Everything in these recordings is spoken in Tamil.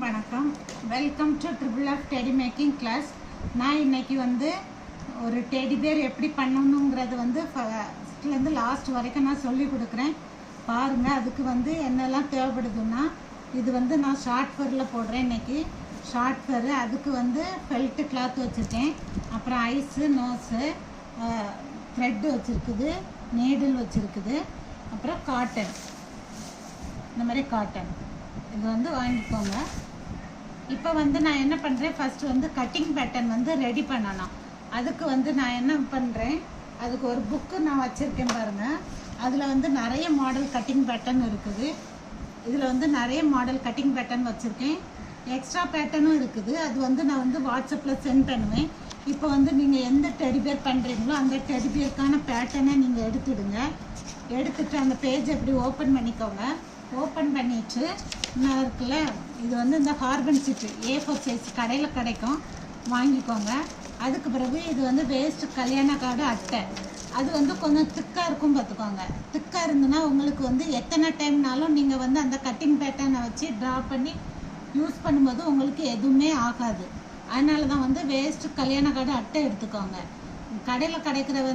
வணக்கம். Welcome to triple of teddy making class. நான் இன்னைக்கு வந்து ஒரு டெடி பேர் எப்படி பண்ணணுங்கிறது வந்து ஃபஸ்ட்லேருந்து லாஸ்ட் வரைக்கும் நான் சொல்லி கொடுக்குறேன் பாருங்கள். அதுக்கு வந்து என்னெல்லாம் தேவைப்படுதுன்னா, இது வந்து நான் ஷார்ட் ஃபரில் போடுறேன். இன்றைக்கி ஷார்ட் ஃபரு, அதுக்கு வந்து ஃபெல்ட்டு கிளாத் வச்சுருக்கேன், அப்புறம் ஐஸு, நோஸு, த்ரெட்டு வச்சுருக்குது, நீடில் வச்சுருக்குது, அப்புறம் காட்டன், இந்த மாதிரி காட்டன் இது வந்து வாங்கிக்கோங்க. இப்போ வந்து நான் என்ன பண்ணுறேன், ஃபஸ்ட்டு வந்து கட்டிங் பேட்டர்ன் வந்து ரெடி பண்ணணும். அதுக்கு வந்து நான் என்ன பண்ணுறேன், அதுக்கு ஒரு புக்கு நான் வச்சுருக்கேன் பாருங்கள். அதில் வந்து நிறைய மாடல் கட்டிங் பேட்டர்ன் இருக்குது. இதில் வந்து நிறைய மாடல் கட்டிங் பேட்டர்ன் வச்சுருக்கேன். எக்ஸ்ட்ரா பேட்டர்னும் இருக்குது. அது வந்து நான் வந்து வாட்ஸ்அப்பில் சென்ட் பண்ணுவேன். இப்போ வந்து நீங்கள் எந்த டெடிபியர் பண்ணுறீங்களோ அந்த டெடிபியருக்கான பேட்டர்னை நீங்கள் எடுத்துடுங்க. எடுத்துகிட்டு அந்த பேஜ் எப்படி ஓப்பன் பண்ணிக்கோங்க. ஓப்பன் பண்ணிவிட்டு இன்னும் இருக்குல்ல, இது வந்து இந்த கார்பன் ஷீட்டு A4 சைஸ் கடையில் கிடைக்கும், வாங்கிக்கோங்க. அதுக்கு பிறகு இது வந்து வேஸ்ட்டு கல்யாண கார்டு அட்டை. அது வந்து கொஞ்சம் திக்காக இருக்கும் பார்த்துக்கோங்க. திக்காக இருந்துன்னா உங்களுக்கு வந்து எத்தனை டைம்னாலும் நீங்கள் வந்து அந்த கட்டிங் பேட்டர்னை வச்சு ட்ரா பண்ணி யூஸ் பண்ணும்போது உங்களுக்கு எதுவுமே ஆகாது. அதனால தான் வந்து வேஸ்ட்டு கல்யாண கார்டு அட்டை எடுத்துக்கோங்க. கடையில் கிடைக்கிற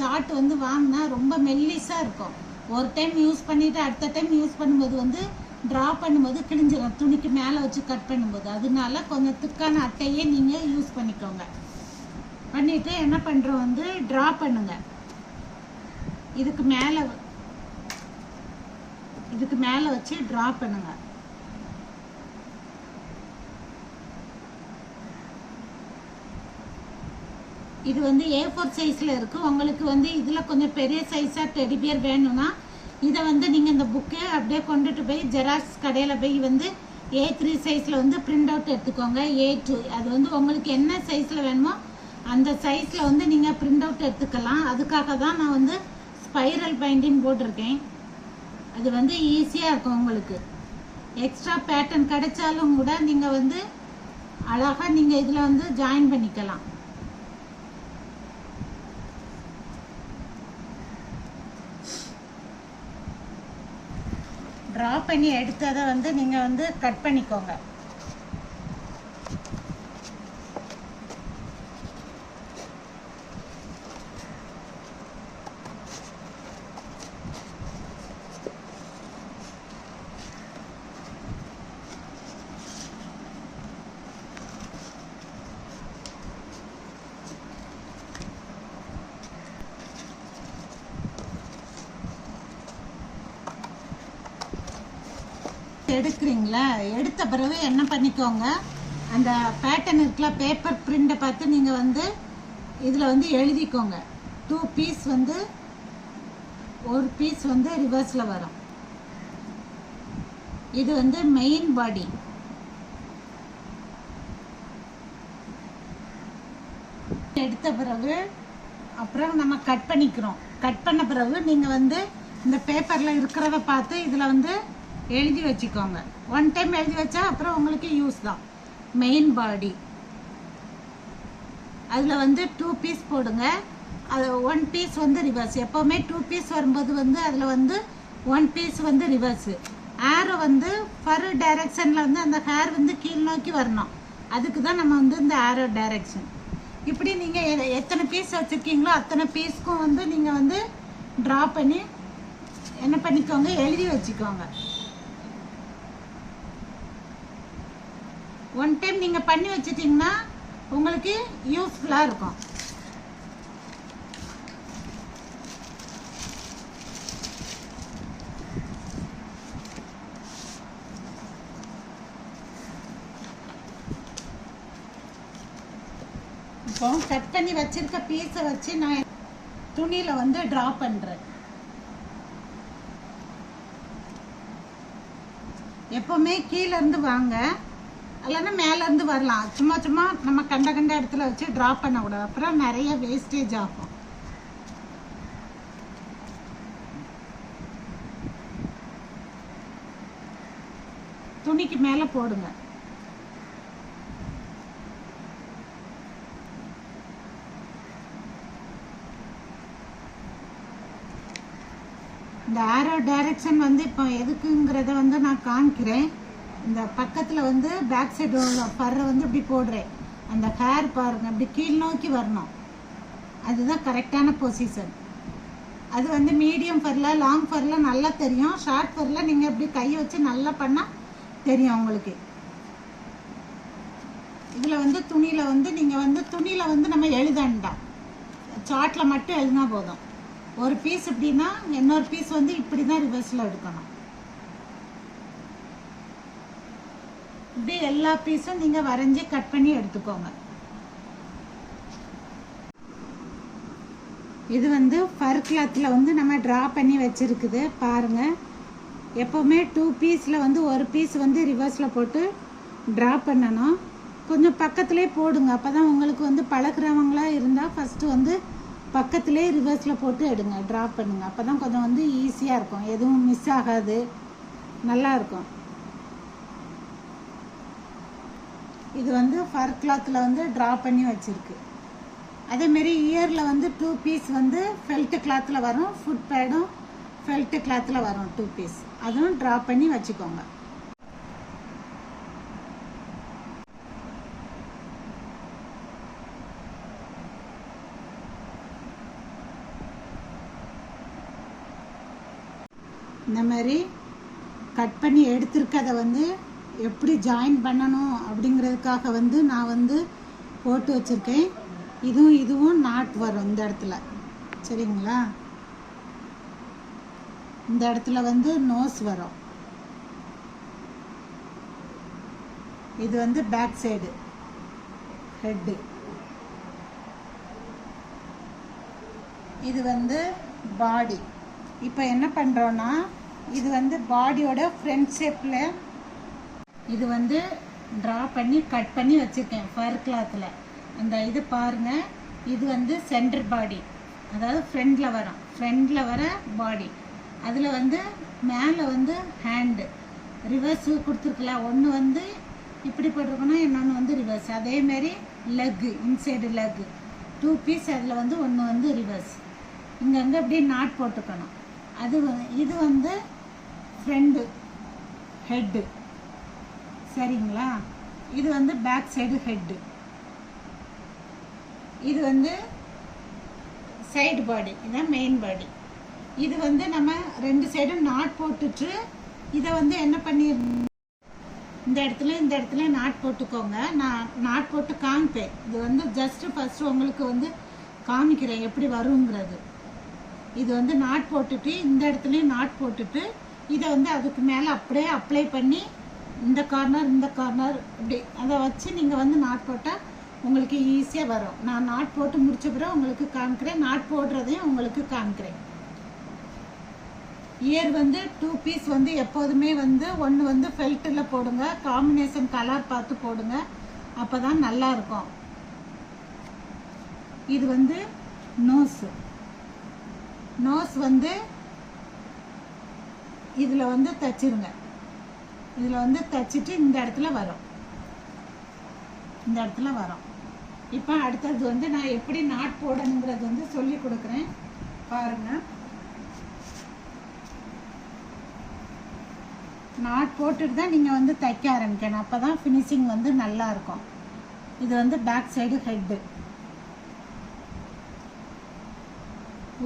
சார்ட் வந்து வாங்கினா ரொம்ப மெல்லிஸாக இருக்கும். ஒரு டைம் யூஸ் பண்ணிவிட்டு அடுத்த டைம் யூஸ் பண்ணும்போது வந்து ட்ரா பண்ணும்போது கிழிஞ்சிடும், துணிக்கு மேலே வச்சு கட் பண்ணும்போது. அதனால கொஞ்சம் திக்கான அட்டையே நீங்கள் யூஸ் பண்ணிக்கோங்க. பண்ணிவிட்டு என்ன பண்ணுறோம் வந்து ட்ரா பண்ணுங்கள். இதுக்கு மேலே வச்சு ட்ரா பண்ணுங்கள். இது வந்து A4 சைஸில் இருக்குது. உங்களுக்கு வந்து இதில் கொஞ்சம் பெரிய சைஸாக டெடிபியர் வேணும்னா இதை வந்து நீங்கள் இந்த புக்கை அப்படியே கொண்டுட்டு போய் ஜெராக்ஸ் கடையில் போய் வந்து A3 சைஸில் வந்து பிரிண்ட் அவுட் எடுத்துக்கோங்க. A2 அது வந்து உங்களுக்கு என்ன சைஸில் வேணுமோ அந்த சைஸில் வந்து நீங்கள் பிரிண்ட் அவுட் எடுத்துக்கலாம். அதுக்காக தான் நான் வந்து ஸ்பைரல் பைண்டிங் போட்டிருக்கேன். அது வந்து ஈஸியாக இருக்கும் உங்களுக்கு. எக்ஸ்ட்ரா பேட்டர்ன் கிடைச்சாலும் கூட நீங்கள் வந்து அழகாக நீங்கள் இதில் வந்து ஜாயின் பண்ணிக்கலாம். ட்ரா பண்ணி எடுத்ததை வந்து நீங்கள் வந்து கட் பண்ணிக்கோங்க. எடுக்கிறீங்களா, எடுத்த பிறகு என்ன பண்ணிக்கோங்க, அந்த பேட்டர்ன் இருக்குல்ல, பேப்பர் பிரிண்டை பார்த்து நீங்கள் வந்து இதில் வந்து எழுதிக்கோங்க. 2 பீஸ் வந்து ஒரு பீஸ் வந்து ரிவர்ஸில் வரும். இது வந்து மெயின் பாடி. எடுத்த பிறகு அப்புறம் நம்ம கட் பண்ணிக்கிறோம். கட் பண்ண பிறகு நீங்கள் வந்து இந்த பேப்பரில் இருக்கிறத பார்த்து இதில் வந்து எழுதி வச்சுக்கோங்க. 1 டைம் எழுதி வச்சா அப்புறம் உங்களுக்கு யூஸ் தான். மெயின் பாடி அதில் வந்து 2 பீஸ் போடுங்க. அது 1 பீஸ் வந்து ரிவர்ஸ். எப்போவுமே 2 பீஸ் வரும்போது வந்து அதில் வந்து 1 பீஸ் வந்து ரிவர்ஸு. ஹேரை வந்து ஃபர் டைரக்ஷனில் வந்து அந்த ஹேர் வந்து கீழ் நோக்கி வரணும். அதுக்கு தான் நம்ம வந்து இந்த ஹேரோ டைரக்ஷன். இப்படி நீங்கள் எத்தனை பீஸ் வச்சுருக்கீங்களோ அத்தனை பீஸ்க்கும் வந்து நீங்கள் வந்து ட்ரா பண்ணி என்ன பண்ணிக்கோங்க, எழுதி வச்சுக்கோங்க. 1 டைம் நீங்கள் பண்ணி வச்சிட்டிங்கன்னா உங்களுக்கு யூஸ்ஃபுல்லாக இருக்கும். இப்போ கட் பண்ணி வச்சிருக்க பீஸை வச்சு நான் துணியில் வந்து ட்ரா பண்ணுறேன். எப்போவுமே கீழேருந்து வாங்க, இல்லைன்னா மேலேருந்து வரலாம். சும்மா சும்மா நம்ம கண்ட இடத்துல வச்சு ட்ரா பண்ணக்கூடாது, அப்புறம் நிறைய வேஸ்டேஜ் ஆகும். துணிக்கு மேலே போடுங்க. இந்த ஆரோ டைரக்ஷன் வந்து இப்போ எதுக்குங்கிறத வந்து நான் காமிக்கிறேன். இந்த பக்கத்தில் வந்து பேக் சைடு பர்ற வந்து இப்படி போடுறேன். அந்த ஹேர் பாருங்கள் அப்படி கீழ் நோக்கி வரணும். அதுதான் கரெக்டான பொசிஷன். அது வந்து மீடியம் ஃபரில் லாங் ஃபரில் நல்லா தெரியும். ஷார்ட் ஃபரில் நீங்கள் இப்படி கையை வச்சு நல்லா பண்ணால் தெரியும் உங்களுக்கு. இதில் வந்து துணியில் வந்து நீங்கள் வந்து துணியில் வந்து நம்ம எழுதண்டாம், சார்ட்டில் மட்டும் எழுதினா போதும். ஒரு பீஸ் இப்படின்னா இன்னொரு பீஸ் வந்து இப்படி தான் ரிவர்ஸில் எடுக்கணும். இப்படி எல்லா பீஸும் நீங்கள் வரைஞ்சி கட் பண்ணி எடுத்துக்கோங்க. இது வந்து ஃபர் கிளாத்தில் வந்து நம்ம ட்ரா பண்ணி வச்சுருக்குது பாருங்கள். எப்போவுமே 2 பீஸில் வந்து ஒரு பீஸ் வந்து ரிவர்ஸில் போட்டு ட்ரா பண்ணணும். கொஞ்சம் பக்கத்துலேயே போடுங்க, அப்போ தான் உங்களுக்கு வந்து பழகிறவங்களா இருந்தால் ஃபஸ்ட்டு வந்து பக்கத்துலேயே ரிவர்ஸில் போட்டு எடுங்க, ட்ரா பண்ணுங்கள். அப்போ தான் கொஞ்சம் வந்து ஈஸியாக இருக்கும், எதுவும் மிஸ் ஆகாது, நல்லாயிருக்கும். இது வந்து ஃபர் கிளாத்தில் வந்து ட்ரா பண்ணி வச்சுருக்கு. அதேமாரி இயரில் வந்து 2 பீஸ் வந்து ஃபெல்ட் கிளாத்தில் வரும், ஃபுட் பேடும் ஃபெல்ட் கிளாத்தில் வரும் 2 பீஸ். அதுவும் ட்ரா பண்ணி வச்சுக்கோங்க. இந்த மாதிரி கட் பண்ணி எடுத்துருக்கதை வந்து எப்படி ஜாயின் பண்ணணும் அப்படிங்கிறதுக்காக வந்து நான் வந்து போட்டு வச்சுருக்கேன். இதுவும் நாட் வரும் இந்த இடத்துல, சரிங்களா? இந்த இடத்துல வந்து நோஸ் வரும். இது வந்து பேக் சைடு ஹெட்டு. இது வந்து பாடி. இப்போ என்ன பண்ணுறோன்னா, இது வந்து பாடியோட ஃப்ரண்ட் ஷேப்பில் இது வந்து ட்ரா பண்ணி கட் பண்ணி வச்சுருக்கேன் ஃபர் கிளாத்தில். அந்த இது பாருங்கள், இது வந்து சென்டர் பாடி, அதாவது ஃப்ரண்டில் வரும், ஃப்ரண்டில் வர பாடி. அதில் வந்து மேலே வந்து ஹேண்டு ரிவர்ஸு கொடுத்துருக்கலாம். ஒன்று வந்து இப்படி போட்டிருக்கணும், இன்னொன்று வந்து ரிவர்ஸ். அதேமாரி லெக்கு, இன்சைடு லெக்கு 2 பீஸ், அதில் வந்து ஒன்று வந்து ரிவர்ஸ். இங்கங்கே அப்படியே நாட் போட்டுக்கணும். இது வந்து ஃப்ரண்ட் ஹெட்டு, சரிங்களா? இது வந்து பேக் சைடு ஹெட்டு. இது வந்து சைடு பாடி, இதான் மெயின் பாடி. இது வந்து நம்ம 2 சைடும் நாட் போட்டுட்டு இதை வந்து என்ன பண்ணி இந்த இடத்துல நாட் போட்டுக்கோங்க. நான் நாட் போட்டு காமிப்பேன். இது வந்து ஜஸ்ட்டு ஃபஸ்ட்டு உங்களுக்கு வந்து காமிக்கிறேன் எப்படி வருங்கிறது. இது வந்து நாட் போட்டுட்டு இந்த இடத்துலையும் நாட் போட்டுட்டு இதை வந்து அதுக்கு மேலே அப்படியே அப்ளை பண்ணி இந்த கார்னர் இப்படி அதை வச்சு நீங்கள் வந்து நாட் போட்டால் உங்களுக்கு ஈஸியாக வரும். நான் நாட் போட்டு முடிச்ச பிறகு உங்களுக்கு காமிக்கிறேன், நாட் போடுறதையும் உங்களுக்கு காமிக்கிறேன். இயர் வந்து 2 பீஸ் வந்து எப்போதுமே வந்து ஒன்று வந்து ஃபெல்ட்டில் போடுங்க, காம்பினேஷன் கலர் பார்த்து போடுங்க, அப்போ தான் நல்லாயிருக்கும். இது வந்து நோஸ் வந்து இதில் வந்து தைச்சிருங்க. இதில் வந்து தைச்சிட்டு இந்த இடத்துல வரும். இப்போ அடுத்தது வந்து நான் எப்படி நாட் போடணுங்கிறது வந்து சொல்லி கொடுக்குறேன் பாருங்கள். நாட் போட்டுட்டு தான் நீங்கள் வந்து தைக்க ஆரம்பிக்கணும், அப்போ தான் ஃபினிஷிங் வந்து நல்லாயிருக்கும். இது வந்து பேக் சைடு ஹெட்டு.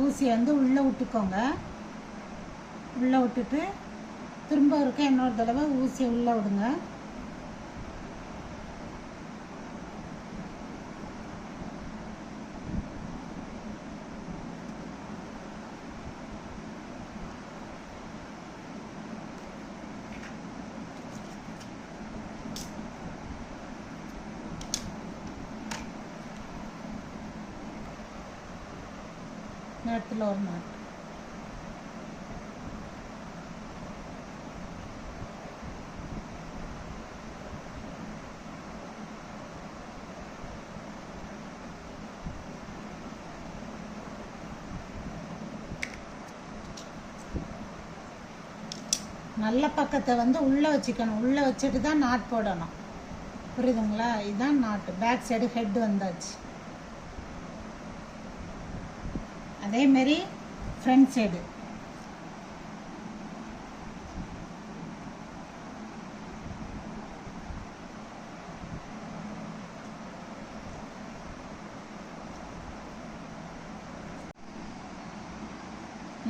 ஊசியை வந்து உள்ளே விட்டுக்கோங்க. உள்ளே விட்டுட்டு திரும்ப இருக்க இன்னொரு தடவை ஊசியை உள்ளே விடுங்க. நேரத்தில் ஒரு நாட். நல்ல பக்கத்தை வந்து உள்ளே வச்சுக்கணும், உள்ளே வச்சுட்டு தான் நாட் போடணும், புரியுதுங்களா? இதுதான் நாட்டு. பேக் சைடு ஹெட் வந்தாச்சு. அதேமாரி ஃப்ரண்ட் சைடு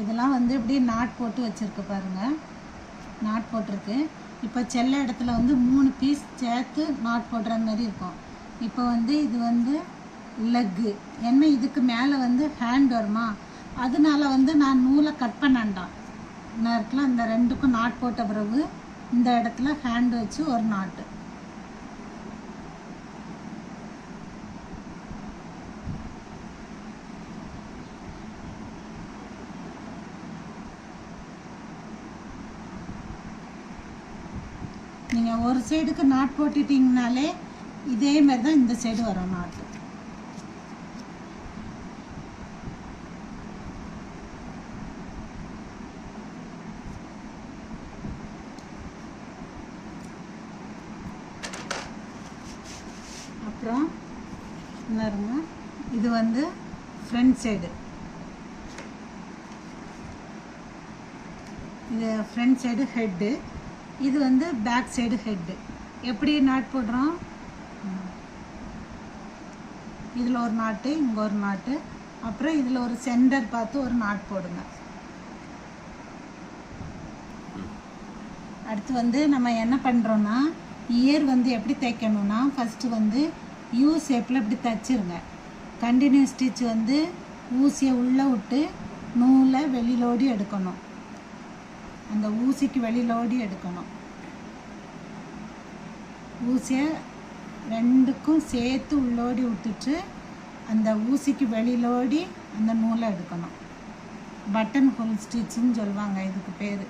இதெல்லாம் வந்து இப்படி நாட் போட்டு வச்சுருக்கு பாருங்கள், நாட் போட்டிருக்கு. இப்போ செல்ல இடத்துல வந்து 3 பீஸ் சேர்த்து நாட் போடுற மாதிரி இருக்கும். இப்போ வந்து இது வந்து லெக்கு, என்ன இதுக்கு மேலே வந்து ஹேண்ட் வருமா, அதனால வந்து நான் நூலை கட் பண்ணாண்டாம். நேரத்தில் இந்த 2க்கும் நாட் போட்ட பிறகு இந்த இடத்துல ஹேண்ட் வச்சு ஒரு நாட்டு. நீங்கள் ஒரு சைடுக்கு நாட் போட்டுட்டிங்கனாலே இதே மாதிரி தான் இந்த சைடு வரும் நாட்டு. அப்புறம் என்னருங்க, இது வந்து ஃப்ரண்ட் சைடு, இது ஃப்ரண்ட் சைடு ஹெட்டு, இது வந்து பேக் சைடு ஹெட்டு. எப்படி நாட் போடுறோம், இதில் ஒரு நாட்டு, இங்கே ஒரு நாட்டு, அப்புறம் இதில் ஒரு சென்டர் பார்த்து ஒரு நாட் போடுங்க. அடுத்து வந்து நம்ம என்ன பண்ணுறோன்னா, இயர் வந்து எப்படி தைக்கணும்னா, ஃபஸ்ட்டு வந்து யூ ஷேப்பில் இப்படி தைச்சிருங்க. கண்டினியூஸ் ஸ்டிச் வந்து ஊசியை உள்ளே விட்டு நூலை வெளியிலோடி எடுக்கணும், அந்த ஊசிக்கு வெளியிலோடி எடுக்கணும். ஊசியை 2க்கும் சேர்த்து உள்ளோடி விட்டுட்டு அந்த ஊசிக்கு வெளியிலோடி அந்த நூலை எடுக்கணும். பட்டன் ஹோல் ஸ்டிச்சுன்னு சொல்லுவாங்க இதுக்கு பேர்.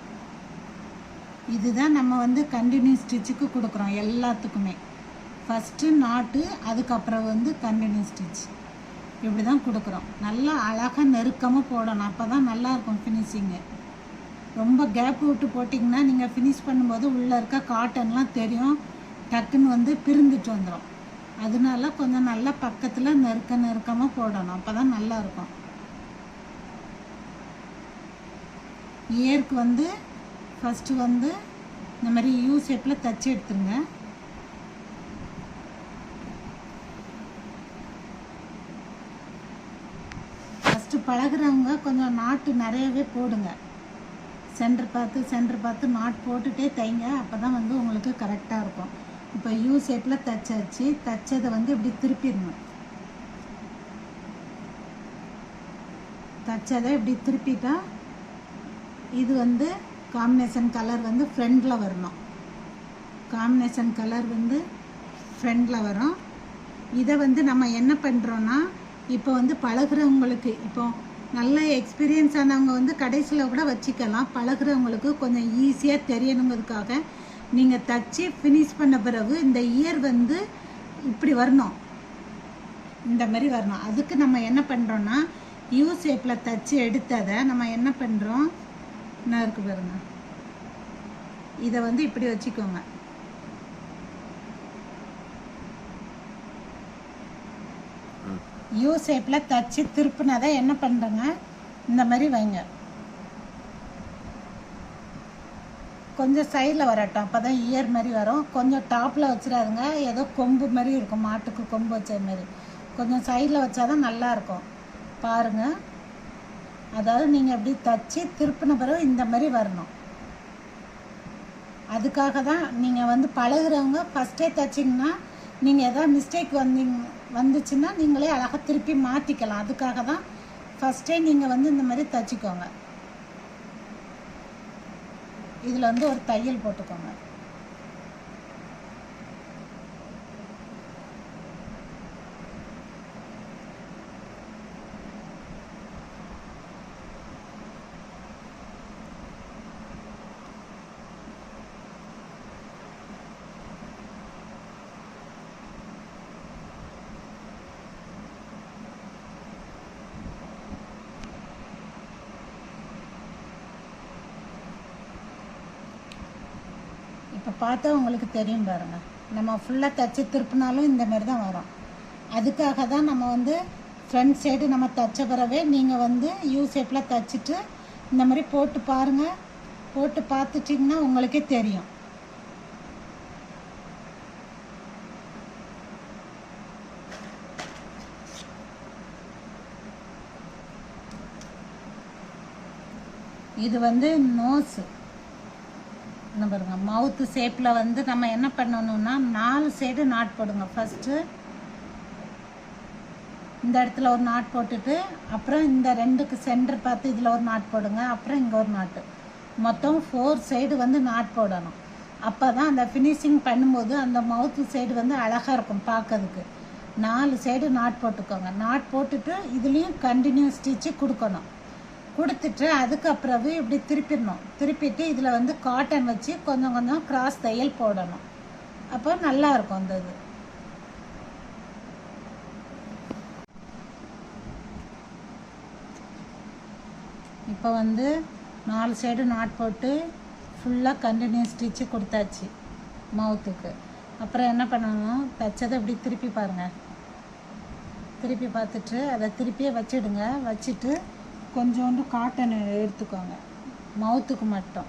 இதுதான் நம்ம வந்து கண்டினியூஸ் ஸ்டிச்சுக்கு கொடுக்குறோம் எல்லாத்துக்குமே. ஃபஸ்ட்டு நாட்டு, அதுக்கப்புறம் வந்து கண்டினியூஸ் ஸ்டிச், இப்படி தான் கொடுக்குறோம். நல்லா அழகாக நெருக்கமாக போடணும், அப்போ தான் நல்லாயிருக்கும் ஃபினிஷிங்கு. ரொம்ப கேப் விட்டு போட்டிங்கன்னா நீங்கள் ஃபினிஷ் பண்ணும்போது உள்ளே இருக்க காட்டன்லாம் தெரியும், டக்குன்னு வந்து பிரிந்துட்டு வந்துடும். அதனால கொஞ்சம் நல்லா பக்கத்தில் நெருக்கமாக போடணும், அப்போ தான் நல்லாயிருக்கும். இயருக்கு வந்து ஃபஸ்ட்டு வந்து இந்த மாதிரி யூ ஷேப்பில் தச்சு எடுத்துருங்க. ஃபஸ்ட்டு பழகுறவங்க கொஞ்சம் நாட்டு நிறையவே போடுங்க, சென்டர் பார்த்து நாட் போட்டுகிட்டே தைங்க, அப்போ தான் வந்து உங்களுக்கு கரெக்டாக இருக்கும். இப்போ யூ ஷேப்பில் தைச்சாச்சு, தைச்சதை வந்து இப்படி திருப்பிடணும். தைச்சதை இப்படி திருப்பிட்டா இது வந்து காம்பினேஷன் கலர் வந்து ஃப்ரண்டில் வரணும். காம்பினேஷன் கலர் வந்து ஃப்ரண்டில் வரும். இதை வந்து நம்ம என்ன பண்ணுறோன்னா, இப்போ வந்து பழகுறவங்களுக்கு, இப்போ நல்ல எக்ஸ்பீரியன்ஸ் ஆனவங்க வந்து கடைசியில் கூட வச்சுக்கலாம். பழகுறவங்களுக்கு கொஞ்சம் ஈஸியாக தெரியணுங்கிறதுக்காக நீங்கள் தச்சு ஃபினிஷ் பண்ண பிறகு இந்த இயர் வந்து இப்படி வரணும், இந்த மாதிரி வரணும். அதுக்கு நம்ம என்ன பண்ணுறோன்னா, யூ ஷேப்பில் தச்சு எடுத்ததை நம்ம என்ன பண்ணுறோம், என்ன இருக்கு பாருங்க, இதை வந்து இப்படி வச்சுக்கோங்க. யூ ஷேப்பில் தச்சு திருப்பினதை என்ன பண்ணுறேங்க, இந்த மாதிரி வைங்க. கொஞ்சம் சைடில் வரட்டும், அப்போ தான் இயர் மாதிரி வரும். கொஞ்சம் டாப்பில் வச்சிடாதுங்க, ஏதோ கொம்பு மாதிரி இருக்கும், மாட்டுக்கு கொம்பு வச்ச மாதிரி. கொஞ்சம் சைடில் வச்சா தான் நல்லாயிருக்கும் பாருங்கள். அதாவது நீங்கள் எப்படி தச்சு திருப்பின பிறகு இந்த மாதிரி வரணும். அதுக்காக தான் நீங்கள் வந்து பழகுறவங்க ஃபஸ்ட்டே தைச்சிங்கன்னா, நீங்கள் எதாவது மிஸ்டேக் வந்துச்சுன்னா நீங்களே அழகாக திருப்பி மாற்றிக்கலாம். அதுக்காக தான் ஃபஸ்ட்டே நீங்கள் வந்து இந்த மாதிரி தைச்சிக்கோங்க. இதில் வந்து ஒரு தையல் போட்டுக்கோங்க. இப்போ பார்த்தா உங்களுக்கு தெரியும் பாருங்கள், நம்ம ஃபுல்லாக தைச்சி திருப்பினாலும் இந்த மாதிரி தான் வரும். அதுக்காக தான் நம்ம வந்து ஃப்ரண்ட் சைடு நம்ம தைச்ச பிறவே நீங்கள் வந்து யூ ஷேப்பில் தைச்சிட்டு இந்த மாதிரி போட்டு பாருங்கள். போட்டு பார்த்துட்டிங்கன்னா உங்களுக்கே தெரியும். இது வந்து நோஸு என்ன பாருங்க, மவுத்து ஷேப்பில் வந்து நம்ம என்ன பண்ணணும்னா 4 சைடு நாட் போடுங்க. ஃபஸ்ட்டு இந்த இடத்துல ஒரு நாட் போட்டுட்டு, அப்புறம் இந்த 2க்கு சென்டர் பார்த்து இதில் ஒரு நாட் போடுங்க. அப்புறம் இங்கே ஒரு நாட்டு, மொத்தம் 4 சைடு வந்து நாட் போடணும். அப்போ தான் அந்த ஃபினிஷிங் பண்ணும்போது அந்த மவுத்து சைடு வந்து அழகாக இருக்கும் பார்க்கறதுக்கு. 4 சைடு நாட் போட்டுக்கோங்க. நாட் போட்டுட்டு இதுலேயும் கண்டினியூ ஸ்டிச்சு கொடுக்கணும். கொடுத்துட்டு அதுக்கப்புறம் இப்படி திருப்பிடணும். திருப்பிட்டு இதில் வந்து காட்டன் வச்சு கொஞ்சம் கொஞ்சம் கிராஸ் தையல் போடணும். அப்போ நல்லாயிருக்கும் அந்த இது. இப்போ வந்து 4 சைடு நாட் போட்டு ஃபுல்லாக கண்டினியூஸ் ஸ்டிச்சு கொடுத்தாச்சு மவுத்துக்கு. அப்புறம் என்ன பண்ணணும், தைச்சதை இப்படி திருப்பி பாருங்கள். திருப்பி பார்த்துட்டு அதை திருப்பியே வச்சிடுங்க. வச்சுட்டு கொஞ்சோண்டு காட்டன் எடுத்துக்கோங்க மவுத்துக்கு மட்டும்.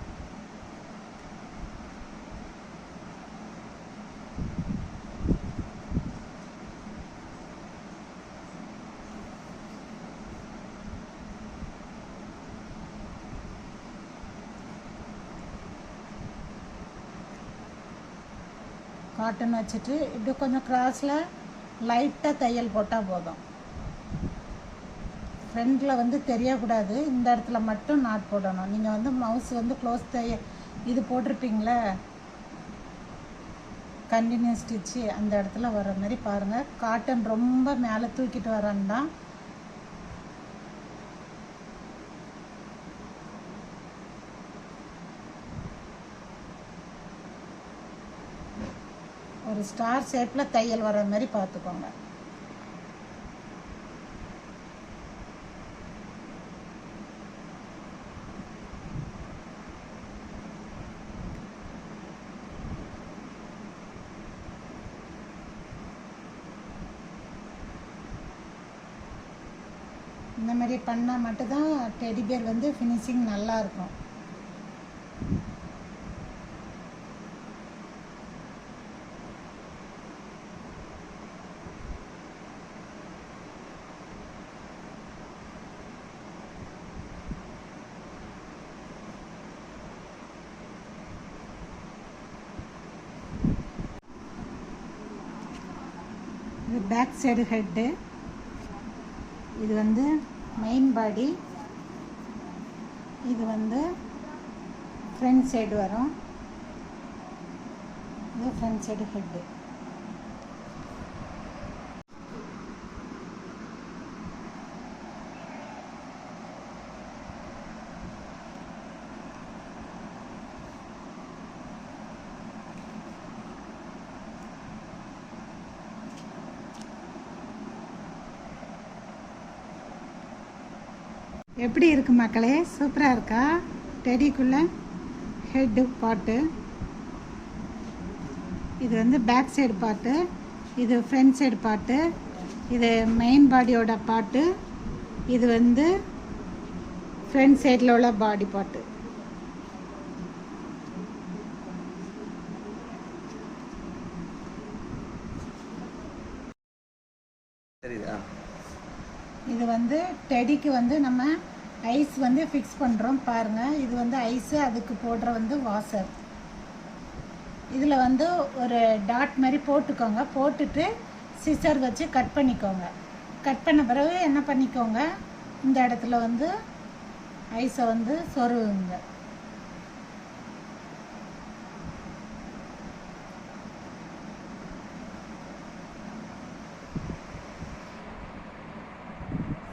காட்டன் வச்சுட்டு இப்படி கொஞ்சம் கிராஸில் லைட்டாக தையல் போட்டால் போதும். ஃப்ரண்டில் வந்து தெரியக்கூடாது. இந்த இடத்துல மட்டும் நாட் போடணும். நீங்கள் வந்து மவுஸ் வந்து க்ளோஸ் இது போட்டிருப்பீங்களே கண்டினியூஸ் ஸ்டிச்சு, அந்த இடத்துல வர மாதிரி பாருங்கள். காட்டன் ரொம்ப மேலே தூக்கிட்டு வரேன்டா. ஒரு ஸ்டார் ஷேப்பில் தையல் வர மாதிரி பார்த்துக்கோங்க. இந்த மாதிரி பண்ணால் மட்டும்தான் டெடி பேர் வந்து ஃபினிஷிங் நல்லாயிருக்கும். இது பேக் சைடு ஹெட்டு, இது வந்து மெயின் பாடி, இது வந்து ஃப்ரண்ட் சைடு வரும். இது ஃப்ரண்ட் சைடு ஹெட்டு. எப்படி இருக்கு மக்களே? சூப்பராக இருக்கா? டெடிக்குள்ளே ஹெட்டு பாட்டு. இது வந்து பேக் சைடு பாட்டு, இது ஃப்ரண்ட் சைடு பாட்டு, இது மெயின் பாடியோட பாட்டு, இது வந்து ஃப்ரண்ட் சைடில் உள்ள பாடி பாட்டு. இது வந்து டெடிக்கு வந்து நம்ம ஐஸ் வந்து ஃபிக்ஸ் பண்ணுறோம் பாருங்கள். இது வந்து ஐஸு, அதுக்கு போடுற வந்து வாஷர். இதில் வந்து ஒரு டாட் மாதிரி போட்டுக்கோங்க. போட்டுட்டு சிசர் வச்சு கட் பண்ணிக்கோங்க. கட் பண்ண பிறகு என்ன பண்ணிக்கோங்க, இந்த இடத்துல வந்து ஐஸை வந்து சொருவுங்க.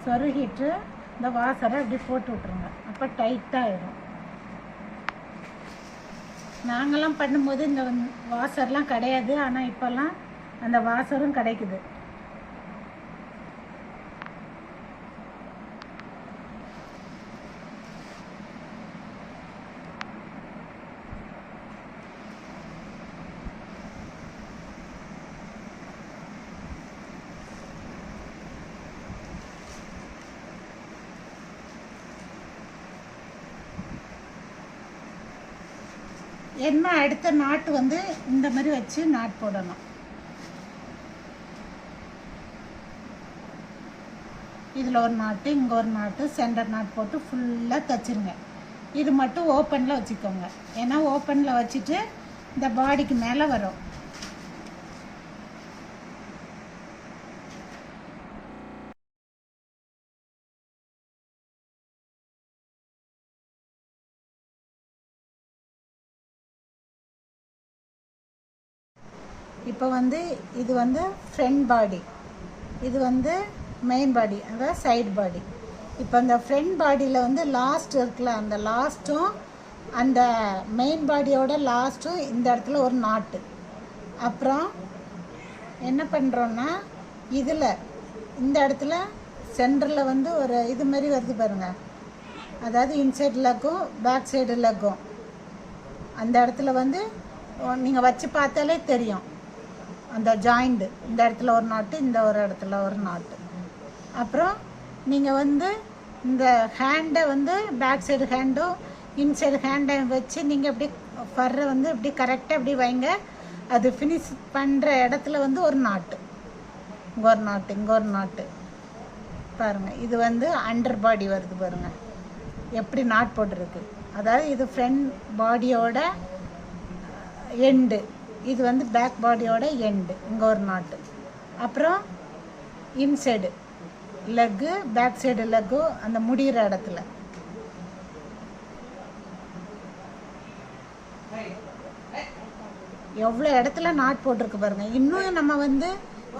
சொருகிட்டு இந்த வாசரை அப்படி போட்டு விட்ருங்க. அப்போ டைட்டாக ஆகிடும். நாங்கள்லாம் பண்ணும்போது இந்த வாசர்லாம் கிடையாது, ஆனால் இப்போல்லாம் அந்த வாசரும் கிடைக்குது. என்ன அடுத்த நாட்டு வந்து இந்த மாதிரி வச்சு நாட் போடணும். இதில் ஒரு நாட்டு, இங்கே ஒரு நாட்டு, சென்டர் நாட் போட்டு ஃபுல்லாக தைச்சிருங்க. இது மட்டும் ஓப்பனில் வச்சுக்கோங்க. ஏன்னா ஓப்பனில் வச்சுட்டு இந்த பாடிக்கு மேலே வரும். இப்போ வந்து இது வந்து ஃப்ரண்ட் பாடி, இது வந்து மெயின் பாடி, அதாவது சைடு பாடி. இப்போ அந்த ஃப்ரண்ட் பாடியில் வந்து லாஸ்ட் இருக்குல்ல, அந்த லாஸ்ட்டும் அந்த மெயின் பாடியோட லாஸ்ட்டும் இந்த இடத்துல ஒரு நாட்டு. அப்புறம் என்ன பண்ணுறோன்னா இதில் இந்த இடத்துல சென்டரில் வந்து ஒரு இது மாதிரி வருது பாருங்கள், அதாவது இன்சைட் லெக்கும் பேக் சைடு லெக்கும். அந்த இடத்துல வந்து நீங்கள் வச்சு பார்த்தாலே தெரியும் அந்த ஜாயிண்ட்டு. இந்த இடத்துல ஒரு நாட்டு, இந்த ஒரு இடத்துல ஒரு நாட்டு. அப்புறம் நீங்கள் வந்து இந்த ஹேண்டை வந்து பேக் சைடு ஹேண்டும் இன்சைடு ஹேண்டை வச்சு நீங்கள் இப்படி ஃபர்ரை வந்து இப்படி கரெக்டாக இப்படி வைங்க. அது ஃபினிஷ் பண்ணுற இடத்துல வந்து ஒரு நாட்டு, இங்கே ஒரு நாட்டு, இங்கே ஒரு நாட்டு. பாருங்கள், இது வந்து அண்டர் பாடி வருது பாருங்கள் எப்படி நாட் போட்டுருக்கு. அதாவது இது ஃப்ரண்ட் பாடியோட எண்டு, இது வந்து பேக் பாடியோட எண்டு, இங்கே ஒரு நாட்டு. அப்புறம் inside leg, back side leg, அந்த முடிகிற இடத்துல. எவ்வளோ இடத்துல நாட் போட்டிருக்கு பாருங்கள். இன்னும் நம்ம வந்து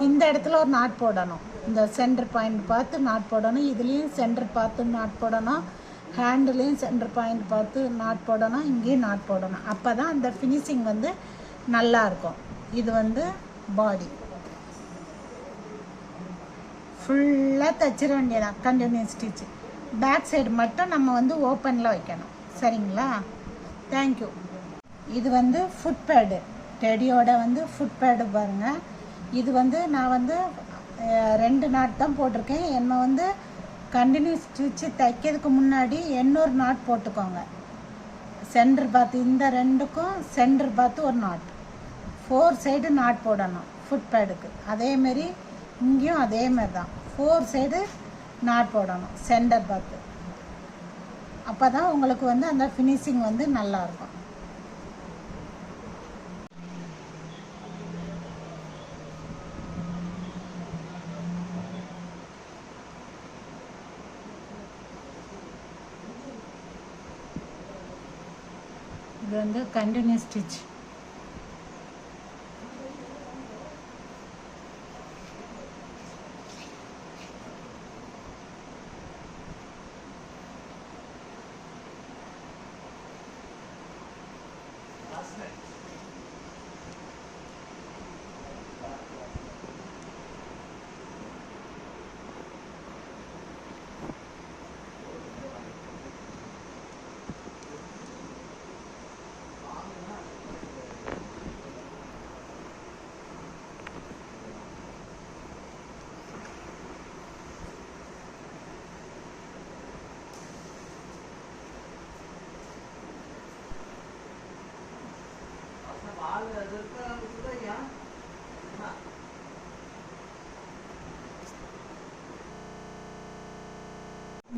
இந்த இடத்துல ஒரு நாட் போடணும், இந்த சென்டர் பாயிண்ட் பார்த்து நாட் போடணும். இதுலேயும் சென்டர் பார்த்து நாட் போடணும், ஹேண்டுலேயும் சென்டர் பாயிண்ட் பார்த்து நாட் போடணும், இங்கேயும் நாட் போடணும். அப்போ தான் அந்த ஃபினிஷிங் வந்து நல்லா இருக்கும். இது வந்து பாடி ஃபுல்லாக தைச்சிட வேண்டியதான், கண்டினியூஸ் ஸ்டிச்சு. பேக் சைடு மட்டும் நம்ம வந்து ஓப்பனில் வைக்கணும். சரிங்களா? தேங்க்யூ. இது வந்து ஃபுட் பேடு, டெடியோட வந்து ஃபுட் பேடு பாருங்கள். இது வந்து நான் வந்து 2 நாட் தான் போட்டிருக்கேன். என்ன வந்து கண்டினியூஸ் ஸ்டிச்சு தைக்கிறதுக்கு முன்னாடி இன்னொரு நாட் போட்டுக்கோங்க. சென்டர் பார்த்து இந்த ரெண்டுக்கும் சென்டர் பார்த்து ஒரு நாட், 4 சைடு நாட் போடணும் ஃபுட் பேடுக்கு. அதேமாரி இங்கேயும் அதேமாரி தான் 4 சைடு நாட் போடணும் சென்டர் பார்த்து. அப்போ தான் உங்களுக்கு வந்து அந்த ஃபினிஷிங் வந்து நல்லாயிருக்கும். இது வந்து கண்டினியூஸ் ஸ்டிச்.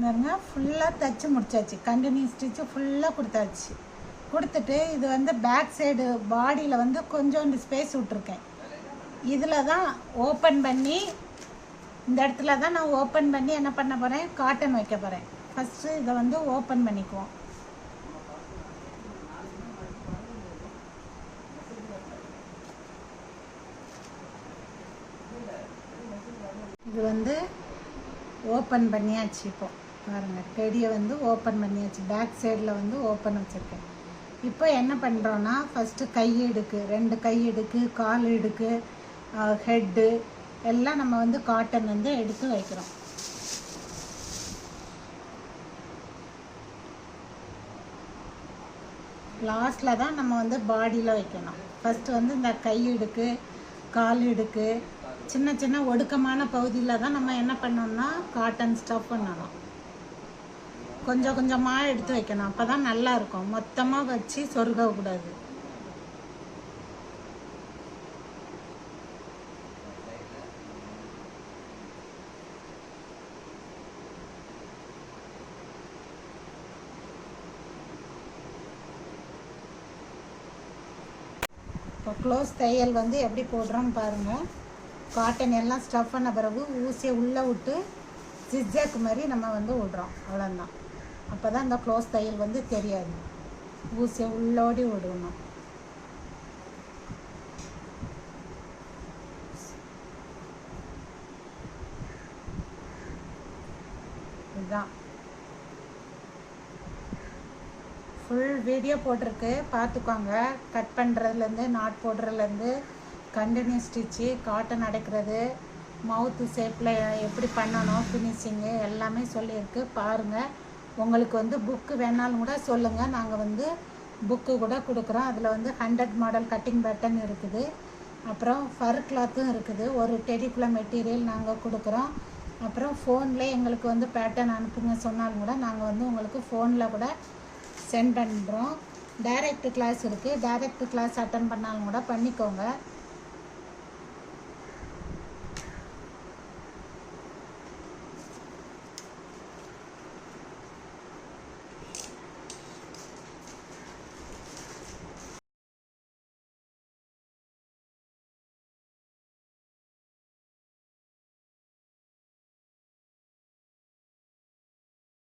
பாருங்க, ஃபுல்லாக தைச்சி முடிச்சாச்சு. கண்டினியூஸ் ஸ்டிச்சு ஃபுல்லாக கொடுத்தாச்சு. கொடுத்துட்டு இது வந்து பேக் சைடு பாடியில் வந்து கொஞ்சோண்டு ஸ்பேஸ் விட்ருக்கேன். இதில் தான் ஓப்பன் பண்ணி, இந்த இடத்துல தான் நான் ஓப்பன் பண்ணி என்ன பண்ண போகிறேன், காட்டன் வைக்க போகிறேன். ஃபஸ்ட்டு இதை வந்து ஓப்பன் பண்ணிக்குவோம். இது வந்து ஓப்பன் பண்ணியாச்சு. இப்போ பாருங்கள், டெடியை வந்து ஓப்பன் பண்ணியாச்சு. பேக் சைடில் வந்து ஓப்பன் வச்சுருக்கேன். இப்போ என்ன பண்ணுறோன்னா, ஃபஸ்ட்டு கை இடுக்கு, 2 கை இடுக்கு, கால் இடுக்கு, ஹெட்டு எல்லாம் நம்ம வந்து காட்டன் வந்து எடுத்து வைக்கிறோம். லாஸ்ட்டில் தான் நம்ம வந்து பாடியில் வைக்கணும். ஃபஸ்ட்டு வந்து இந்த கை இடுக்கு, கால் இடுக்கு, சின்ன சின்ன ஒடுக்கமான பகுதியில் தான் நம்ம என்ன பண்ணோம்னா காட்டன் ஸ்டஃப் பண்ணணும். கொஞ்சம் கொஞ்சமாக எடுத்து வைக்கணும். அப்போ தான் நல்லாயிருக்கும். மொத்தமாக வச்சு சொருகக்கூடாது. இப்போ க்ளோஸ் தையல் வந்து எப்படி போடுறோன்னு பாருங்கள். காட்டன் எல்லாம் ஸ்டஃப் பண்ண பிறகு ஊசியை உள்ளே விட்டு ஜிக்ஜாக் மாதிரி நம்ம வந்து விடுறோம். அவ்வளோதான். அப்போ தான் இந்த க்ளோஸ் தையல் வந்து தெரியாது. ஊசியை உள்ளோடி விடணும். இதுதான் ஃபுல் வீடியோ போட்டிருக்கு, பார்த்துக்கோங்க. கட் பண்ணுறதுலேருந்து நாட் போடுறதுலேருந்து கண்டினியூ ஸ்டிச்சு, காட்டன் அடைக்கிறது, மவுத்து ஷேப்பில் எப்படி பண்ணணும், ஃபினிஷிங்கு எல்லாமே சொல்லியிருக்கு. பாருங்கள். உங்களுக்கு வந்து புக்கு வேணாலும் கூட சொல்லுங்கள், நாங்கள் வந்து புக்கு கூட கொடுக்குறோம். அதில் வந்து 100 மாடல் கட்டிங் பேட்டர்ன் இருக்குது. அப்புறம் ஃபர் கிளாத்தும் இருக்குது. ஒரு டெடிக்குலர் மெட்டீரியல் நாங்கள் கொடுக்குறோம். அப்புறம் ஃபோனில் எங்களுக்கு வந்து பேட்டர்ன் அனுப்புங்க சொன்னாலும் கூட நாங்கள் வந்து உங்களுக்கு ஃபோனில் கூட சென்ட் பண்ணுறோம். டைரக்ட் கிளாஸ் இருக்குது. டைரக்ட் கிளாஸ் அட்டன் பண்ணாலும் கூட பண்ணிக்கோங்க.